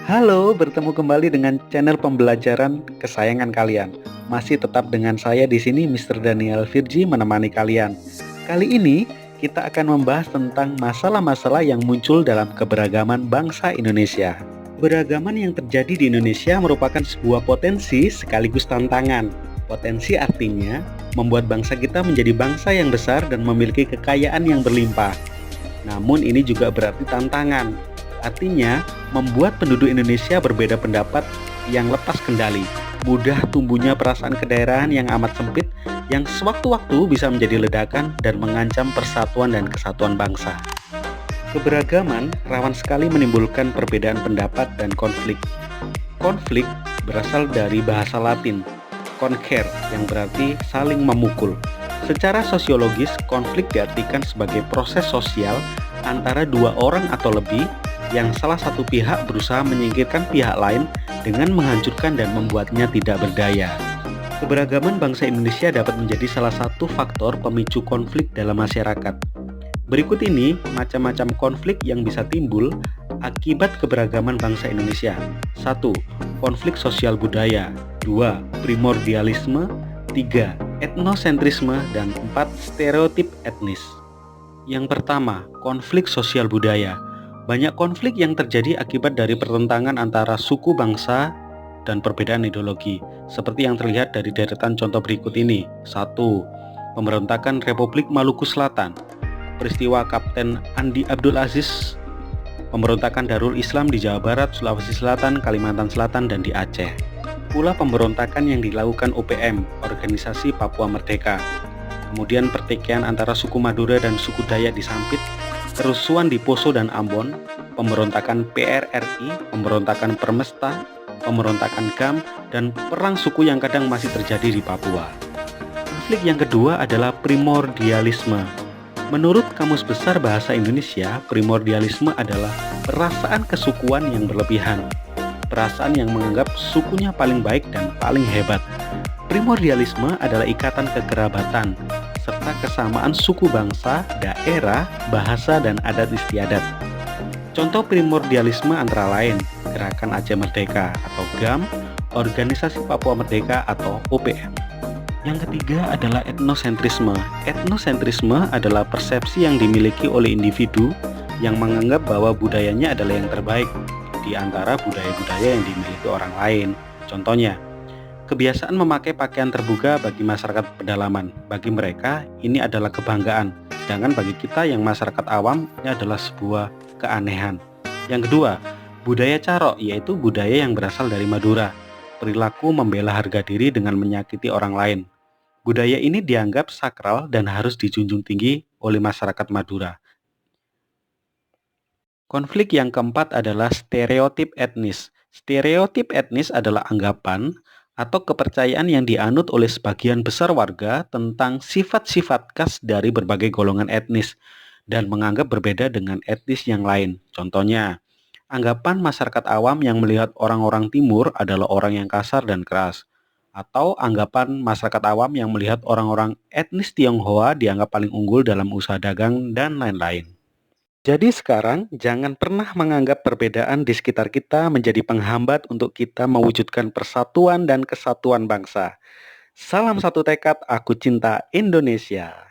Halo, bertemu kembali dengan channel pembelajaran kesayangan kalian. Masih tetap dengan saya di sini, Mr. Daniel Virji, menemani kalian. Kali ini kita akan membahas tentang masalah-masalah yang muncul dalam keberagaman bangsa Indonesia. Keberagaman yang terjadi di Indonesia merupakan sebuah potensi sekaligus tantangan. Potensi artinya membuat bangsa kita menjadi bangsa yang besar dan memiliki kekayaan yang berlimpah. Namun ini juga berarti tantangan. Artinya, membuat penduduk Indonesia berbeda pendapat yang lepas kendali, mudah tumbuhnya perasaan kedaerahan yang amat sempit yang sewaktu-waktu bisa menjadi ledakan dan mengancam persatuan dan kesatuan bangsa. Keberagaman rawan sekali menimbulkan perbedaan pendapat dan konflik. Konflik berasal dari bahasa Latin, conquer, yang berarti saling memukul. Secara sosiologis, konflik diartikan sebagai proses sosial antara dua orang atau lebih yang salah satu pihak berusaha menyingkirkan pihak lain dengan menghancurkan dan membuatnya tidak berdaya. Keberagaman bangsa Indonesia dapat menjadi salah satu faktor pemicu konflik dalam masyarakat. Berikut ini macam-macam konflik yang bisa timbul akibat keberagaman bangsa Indonesia. 1. Konflik sosial budaya. 2. Primordialisme. 3. Etnosentrisme. Dan 4. Stereotip etnis. Yang pertama, konflik sosial budaya. Banyak konflik yang terjadi akibat dari pertentangan antara suku bangsa dan perbedaan ideologi, seperti yang terlihat dari deretan contoh berikut ini. 1. Pemberontakan Republik Maluku Selatan. Peristiwa Kapten Andi Abdul Aziz. Pemberontakan Darul Islam di Jawa Barat, Sulawesi Selatan, Kalimantan Selatan, dan di Aceh. Pula pemberontakan yang dilakukan OPM, Organisasi Papua Merdeka. Kemudian pertikaian antara suku Madura dan suku Dayak di Sampit, kerusuhan di Poso dan Ambon, pemberontakan PRRI, pemberontakan Permesta, pemberontakan GAM, dan perang suku yang kadang masih terjadi di Papua. Konflik yang kedua adalah primordialisme. Menurut Kamus Besar Bahasa Indonesia, primordialisme adalah perasaan kesukuan yang berlebihan, perasaan yang menganggap sukunya paling baik dan paling hebat. Primordialisme adalah ikatan kekerabatan serta kesamaan suku bangsa, daerah, bahasa, dan adat istiadat. Contoh primordialisme antara lain Gerakan Aceh Merdeka atau GAM, Organisasi Papua Merdeka atau OPM. Yang ketiga adalah etnosentrisme. Etnosentrisme adalah persepsi yang dimiliki oleh individu yang menganggap bahwa budayanya adalah yang terbaik di antara budaya-budaya yang dimiliki orang lain. Contohnya, kebiasaan memakai pakaian terbuka bagi masyarakat pedalaman. Bagi mereka, ini adalah kebanggaan. Sedangkan bagi kita yang masyarakat awam, ini adalah sebuah keanehan. Yang kedua, budaya carok, yaitu budaya yang berasal dari Madura. Perilaku membela harga diri dengan menyakiti orang lain. Budaya ini dianggap sakral dan harus dijunjung tinggi oleh masyarakat Madura. Konflik yang keempat adalah stereotip etnis. Stereotip etnis adalah anggapan atau kepercayaan yang dianut oleh sebagian besar warga tentang sifat-sifat khas dari berbagai golongan etnis dan menganggap berbeda dengan etnis yang lain. Contohnya, anggapan masyarakat awam yang melihat orang-orang timur adalah orang yang kasar dan keras, atau anggapan masyarakat awam yang melihat orang-orang etnis Tionghoa dianggap paling unggul dalam usaha dagang dan lain-lain. Jadi sekarang jangan pernah menganggap perbedaan di sekitar kita menjadi penghambat untuk kita mewujudkan persatuan dan kesatuan bangsa. Salam satu tekad, aku cinta Indonesia.